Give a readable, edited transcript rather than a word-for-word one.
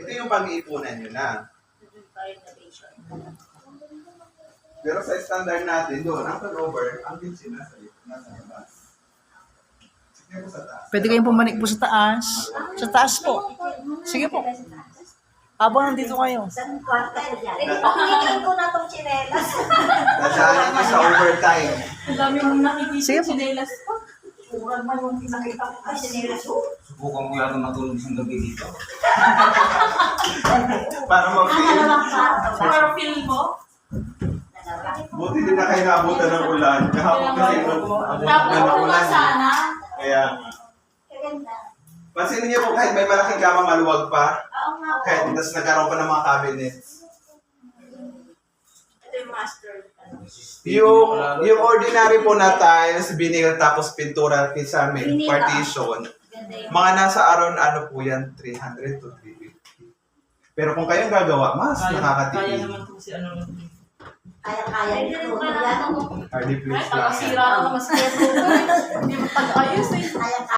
Ito yung pag-iipunan nyo na. Pero sa standard natin doon, ang turnover, ang pinsin nasa labas. Sige po sa taas. Pwede kayong pumanik po sa taas. Sa taas po. Sige po. Habang nandito kayo. Isang kwarta. Pagkikitin ko na itong chinelas. Dadaanin nyo sa overtime. Ang dami mong nakikita Sige sa po. chinelas ko. Urang man yung pinakita ko kay chinelas. Subukan ko yata matulog isang gabi dito. Para ma-feel. Para feel mo. Buti din na kayo naabutan ng ulan. Kahapon kasi abutan Tapos na ng kung ulan. sana. Kaya, Kaganda. pansinin niyo po kahit may malaking kama maluwag pa. Oo nga po. Kahit tas nagkaroon pa ng mga cabinets. Ito yung master. Yung ordinary po na tiles, vinyl tapos pintura kisame, Vinyl, partition. Ganda yung Mga nasa around ano po yan, 300 to 350. Pero kung kayong gagawa, mas Kaya nakakatipid. naman kung si ano. kaya nito. Yan. Hardly Ay, place lang yan. pagkasira na mas kaya. Hindi mo pag-ayos eh. Kaya